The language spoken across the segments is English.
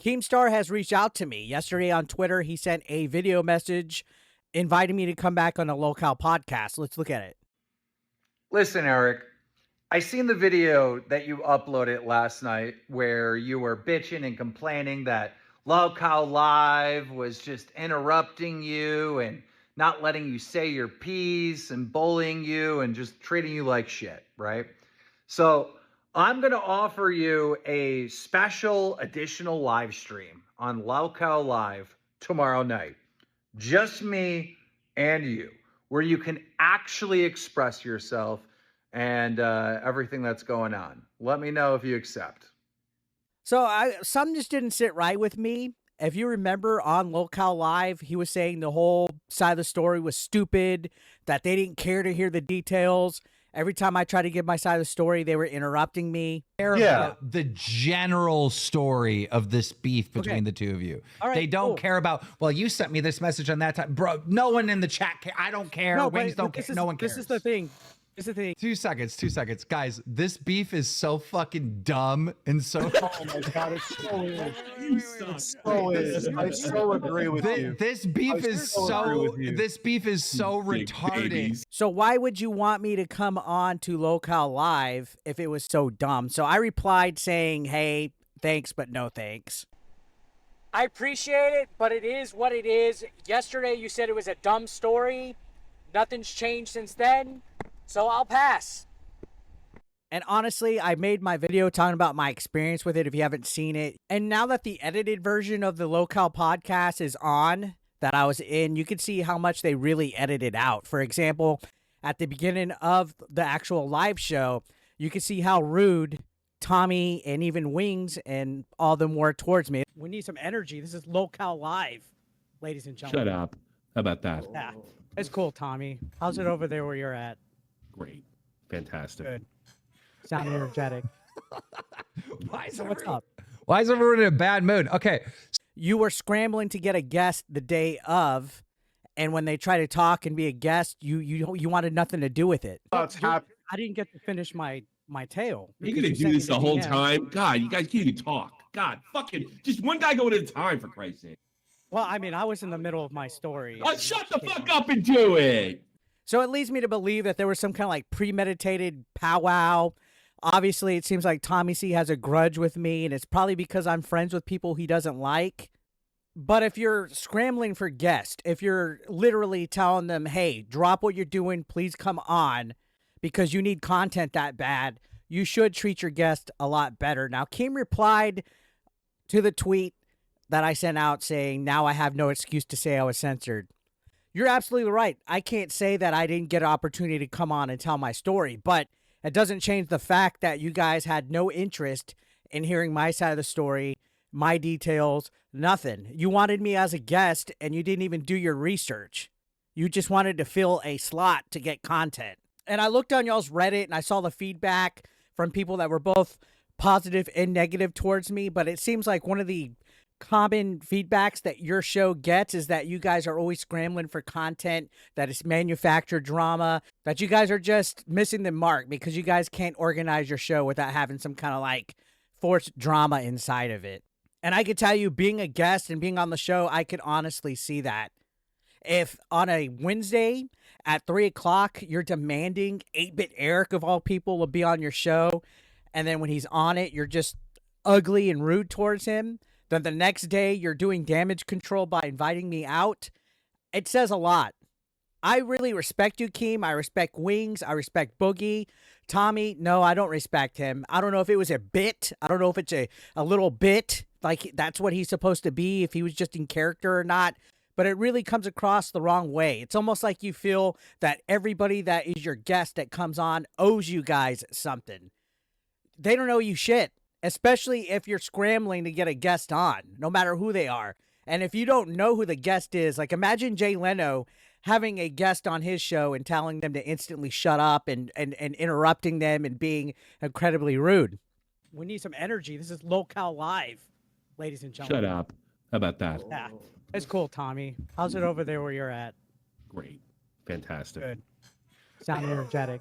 Keemstar has reached out to me. Yesterday on Twitter, he sent a video message inviting me to come back on a Lolcow podcast. Let's look at it. Listen, Eric, I seen the video that you uploaded last night where you were bitching and complaining that Lolcow Live was just interrupting you and not letting you say your piece and bullying you and just treating you like shit, right? So I'm going to offer you a special additional live stream on Lolcow Live tomorrow night. Just me and you, where you can actually express yourself and everything that's going on. Let me know if you accept. So some just didn't sit right with me. If you remember on Lolcow Live, he was saying the whole side of the story was stupid, that they didn't care to hear the details. Every time I tried to give my side of the story, they were interrupting me. Yeah, the general story of this beef between the two of you. All right, they don't care about, well, you sent me this message on that time. Bro, no one in the chat cares. I don't care. No, Wings don't care. No one cares. This is the thing. This is the thing. 2 seconds. Guys, this beef is so fucking dumb and so... Oh my God, it's so weird. I so agree with you. This beef is so retarded. So why would you want me to come on to Lolcow Live if it was so dumb? So I replied saying, hey, thanks, but no thanks. I appreciate it, but it is what it is. Yesterday you said it was a dumb story. Nothing's changed since then. So I'll pass. And honestly, I made my video talking about my experience with it if you haven't seen it. And now that the edited version of the Lolcow podcast is on, that I was in, you can see how much they really edited out. For example, at the beginning of the actual live show, you can see how rude Tommy and even Wings and all them were towards me. We need some energy. This is Lolcow Live, ladies and gentlemen. Shut up. How about that? Yeah, it's cool, Tommy. How's it over there where you're at? Great. Fantastic. Good. Sound energetic. What's up? Why is everyone in a bad mood? Okay. You were scrambling to get a guest the day of, and when they try to talk and be a guest, you wanted nothing to do with it. I didn't get to finish my tale. You're going to do this the whole time? God, you guys can't even talk. God, fucking, just one guy going at a time, for Christ's sake. Well, I mean, I was in the middle of my story. Oh, shut the fuck up and do it. So it leads me to believe that there was some kind of like premeditated powwow. Obviously, it seems like Tommy C has a grudge with me, and it's probably because I'm friends with people he doesn't like. But if you're scrambling for guests, if you're literally telling them, hey, drop what you're doing, please come on, because you need content that bad, you should treat your guest a lot better. Now, Kim replied to the tweet that I sent out saying, now I have no excuse to say I was censored. You're absolutely right. I can't say that I didn't get an opportunity to come on and tell my story, but it doesn't change the fact that you guys had no interest in hearing my side of the story, my details, nothing. You wanted me as a guest, and you didn't even do your research. You just wanted to fill a slot to get content. And I looked on y'all's Reddit, and I saw the feedback from people that were both positive and negative towards me, but it seems like one of the common feedbacks that your show gets is that you guys are always scrambling for content, that it's manufactured drama, that you guys are just missing the mark because you guys can't organize your show without having some kind of like forced drama inside of it. And I could tell you, being a guest and being on the show, I could honestly see that. If on a Wednesday at 3 o'clock, you're demanding 8-Bit Eric of all people will be on your show, and then when he's on it, you're just ugly and rude towards him, then the next day you're doing damage control by inviting me out, it says a lot. I really respect you, Keem. I respect Wings. I respect Boogie. Tommy, no, I don't respect him. I don't know if it was a bit. I don't know if it's a little bit, like that's what he's supposed to be, if he was just in character or not. But it really comes across the wrong way. It's almost like you feel that everybody that is your guest that comes on owes you guys something. They don't owe you shit. Especially if you're scrambling to get a guest on, no matter who they are. And if you don't know who the guest is, like imagine Jay Leno having a guest on his show and telling them to instantly shut up and interrupting them and being incredibly rude. We need some energy. This is Lolcow Live, ladies and gentlemen. Shut up. How about that? Yeah, it's cool, Tommy. How's it over there where you're at? Great. Fantastic. Good. Sound energetic.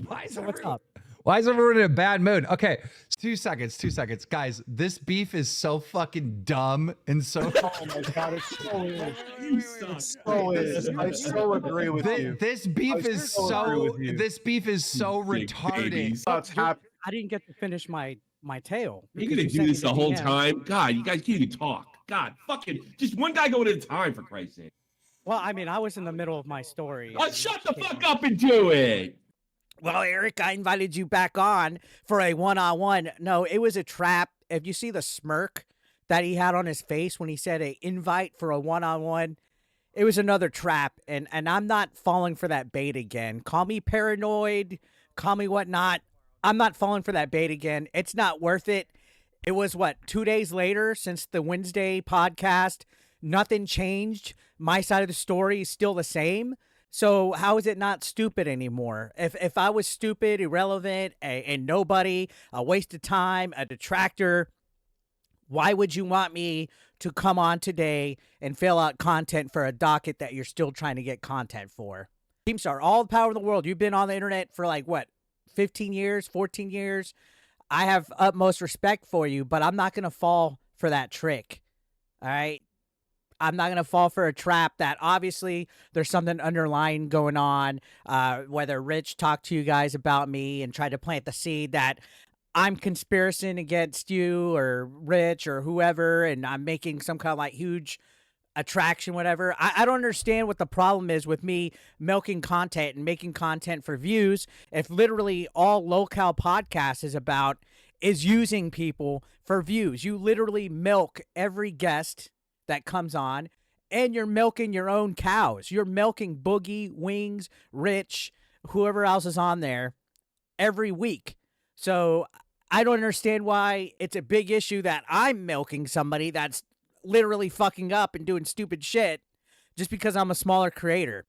Why is What's up? Why is everyone in a bad mood? Okay, 2 seconds, 2 seconds. Guys, this beef is so fucking dumb and so... Oh my God, it so is. You suck. It so is. I so agree with you. This beef I is so agree so... with you. This beef is so Big retarded. babies. What's happening? I didn't get to finish my tale. You're because gonna you do sent me this the whole DM. time? God, you guys can't even talk. God, fucking, just one guy going at a time, for Christ's sake. Well, I mean, I was in the middle of my story. Oh, shut the fuck up and do it. Well, Eric, I invited you back on for a one-on-one. No, it was a trap. If you see the smirk that he had on his face when he said a invite for a one-on-one, it was another trap. And I'm not falling for that bait again. Call me paranoid, call me whatnot. I'm not falling for that bait again. It's not worth it. It was, what, 2 days later since the Wednesday podcast? Nothing changed. My side of the story is still the same. So how is it not stupid anymore? If I was stupid, irrelevant, and nobody, a waste of time, a detractor, why would you want me to come on today and fill out content for a docket that you're still trying to get content for? Keemstar, all the power in the world. You've been on the internet for like, what, 15 years, 14 years? I have utmost respect for you, but I'm not going to fall for that trick, all right? I'm not going to fall for a trap that obviously there's something underlying going on, whether Rich talked to you guys about me and tried to plant the seed that I'm conspiring against you or Rich or whoever, and I'm making some kind of like huge attraction, whatever. I don't understand what the problem is with me milking content and making content for views if literally all Lolcow podcast is about is using people for views. You literally milk every guest that comes on, and you're milking your own cows. You're milking Boogie, Wings, Rich, whoever else is on there every week. So I don't understand why it's a big issue that I'm milking somebody that's literally fucking up and doing stupid shit just because I'm a smaller creator.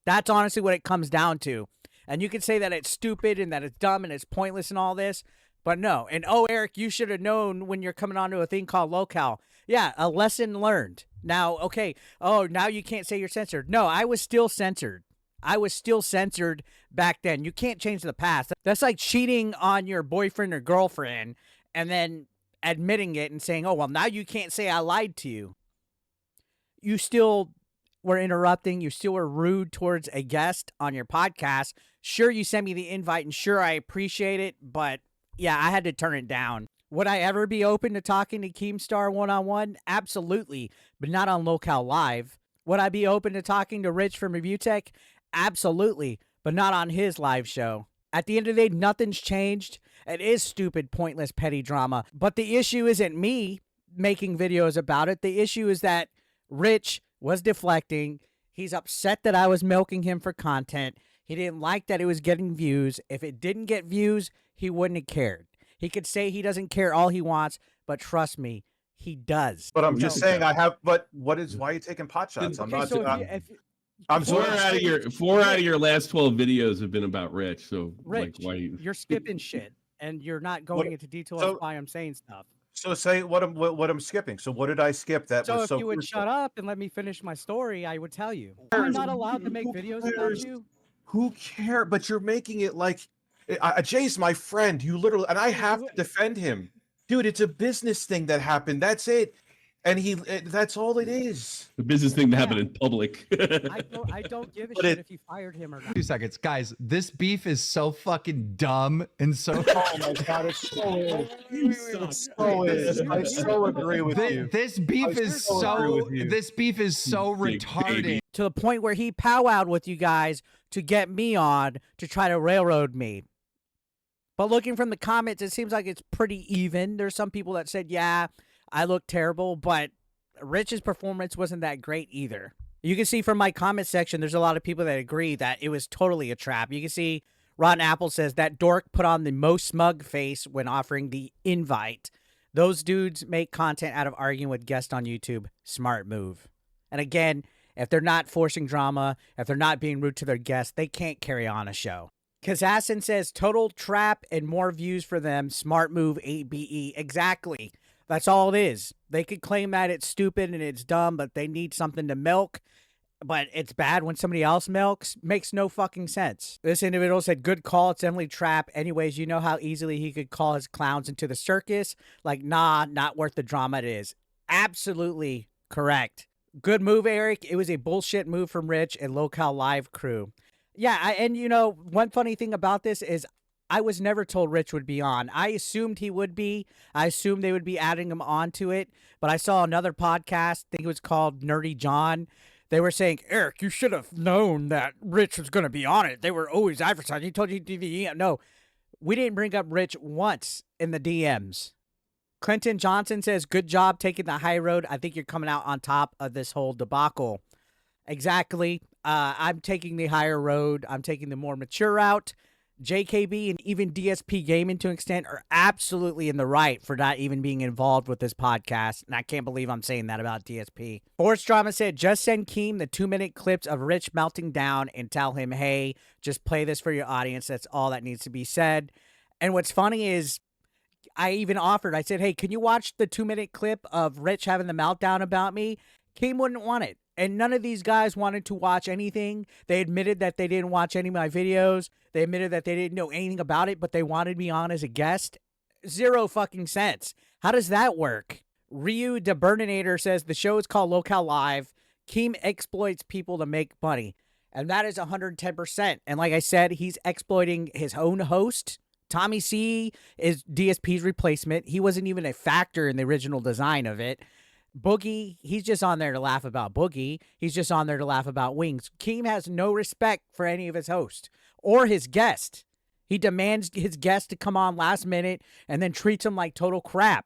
That's honestly what it comes down to. And you can say that it's stupid and that it's dumb and it's pointless and all this, but no. And oh, Eric, you should have known when you're coming onto a thing called Lolcow. Yeah, a lesson learned. Now, okay, oh, now you can't say you're censored. No, I was still censored. I was still censored back then. You can't change the past. That's like cheating on your boyfriend or girlfriend and then admitting it and saying, oh, well, now you can't say I lied to you. You still were interrupting. You still were rude towards a guest on your podcast. Sure, you sent me the invite, and sure, I appreciate it, but yeah, I had to turn it down. Would I ever be open to talking to Keemstar one-on-one? Absolutely, but not on Lolcow Live. Would I be open to talking to Rich from ReviewTech? Absolutely, but not on his live show. At the end of the day, nothing's changed. It is stupid, pointless, petty drama. But the issue isn't me making videos about it. The issue is that Rich was deflecting. He's upset that I was milking him for content. He didn't like that it was getting views. If it didn't get views, he wouldn't have cared. He could say he doesn't care all he wants, but trust me, he does. But I'm just saying I have. But why are you taking pot shots? I'm Okay, not. so I'm Four sorry. out of your last 12 videos have been about Rich. So Rich, like, why you're skipping shit, and you're not going into detail of why I'm saying stuff. So say what I'm skipping. So what did I skip that So was if so you would crucial? shut up and let me finish my story, I would tell you. Am I not allowed to make videos about you? Who cares? But you're making it like Jay's my friend. You literally, and I have to defend him, dude. It's a business thing that happened. That's it, and that's all it is. the business thing that happened in public. I don't give a But shit if you fired him or not. 2 seconds. Guys, this beef is so fucking dumb and so... Oh my God, it so is. It so is. I so agree with you. This beef I is so agree so... with you. This beef is so Big retarded. baby. To the point where he powwowed with you guys to get me on to try to railroad me. But looking from the comments, it seems like it's pretty even. There's some people that said, yeah, I look terrible, but Rich's performance wasn't that great either. You can see from my comment section, there's a lot of people that agree that it was totally a trap. You can see Rotten Apple says that dork put on the most smug face when offering the invite. Those dudes make content out of arguing with guests on YouTube. Smart move. And again, if they're not forcing drama, if they're not being rude to their guests, they can't carry on a show. Kazassin says, total trap and more views for them. Smart move, ABE. Exactly. That's all it is. They could claim that it's stupid and it's dumb, but they need something to milk. but it's bad when somebody else milks. Makes no fucking sense. This individual said, good call. It's Emily Trap. Anyways, you know how easily he could call his clowns into the circus? Like, nah, not worth the drama it is. Absolutely correct. Good move, Eric. It was a bullshit move from Rich and Lolcow Live crew. Yeah, and you know, one funny thing about this is I was never told Rich would be on. I assumed he would be. I assumed they would be adding him onto it. But I saw another podcast, I think it was called Nerdy John. They were saying, Eric, you should have known that Rich was going to be on it. They were always advertising. He told you DVD. No, we didn't bring up Rich once in the DMs. Clinton Johnson says, good job taking the high road. I think you're coming out on top of this whole debacle. Exactly. I'm taking the higher road. I'm taking the more mature route. JKB and even DSP Gaming to an extent are absolutely in the right for not even being involved with this podcast. And I can't believe I'm saying that about DSP. Force Drama said, just send Keem the 2-minute clips of Rich melting down and tell him, hey, just play this for your audience. That's all that needs to be said. And what's funny is I even offered, I said, hey, can you watch the 2-minute clip of Rich having the meltdown about me? Keem wouldn't want it. And none of these guys wanted to watch anything. They admitted that they didn't watch any of my videos. They admitted that they didn't know anything about it, but they wanted me on as a guest. Zero fucking sense. How does that work? Ryu the Burninator says the show is called Lolcow Live. Keem exploits people to make money. And that is 110%. And like I said, he's exploiting his own host. Tommy C is DSP's replacement. He wasn't even a factor in the original design of it. Boogie, he's just on there to laugh about Boogie. He's just on there to laugh about Wings. Keem has no respect for any of his hosts or his guest. He demands his guest to come on last minute and then treats him like total crap.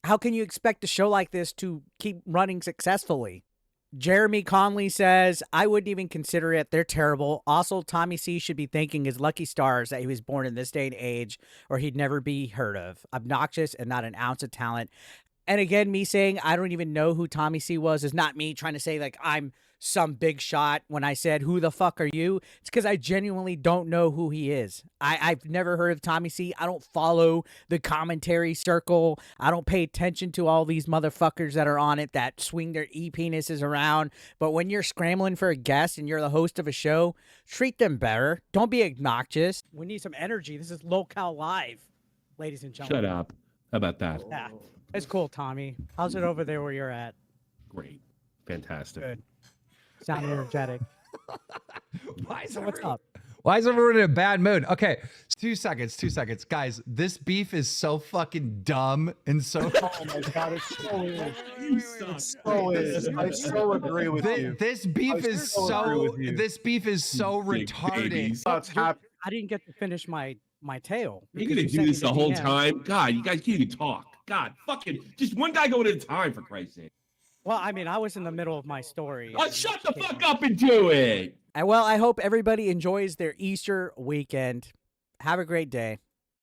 How can you expect a show like this to keep running successfully? Jeremy Conley says, I wouldn't even consider it. They're terrible. Also, Tommy C should be thanking his lucky stars that he was born in this day and age or he'd never be heard of. Obnoxious and not an ounce of talent. And again, me saying I don't even know who Tommy C was is not me trying to say like I'm some big shot when I said, who the fuck are you? It's because I genuinely don't know who he is. I've never heard of Tommy C. I don't follow the commentary circle. I don't pay attention to all these motherfuckers that are on it that swing their e-penises around. But when you're scrambling for a guest and you're the host of a show, treat them better. Don't be obnoxious. We need some energy. This is Lolcow Live, ladies and gentlemen. Shut up. How about that? Yeah. It's cool, Tommy. How's it over there where you're at? Great. Fantastic. Good. Sound energetic. What's up? Why is everyone in a bad mood? Okay, 2 seconds. Guys, this beef is so fucking dumb and so... Oh my god, it so is. It so is. I so agree with you. This beef is so... This beef is so retarded. I didn't get to finish my tale. You're going to do this the whole time? God, you guys can't even talk. God, fucking... Just one guy going at a time, for Christ's sake. Well, I mean, I was in the middle of my story. Oh, shut the fuck up and do it! Well, I hope everybody enjoys their Easter weekend. Have a great day.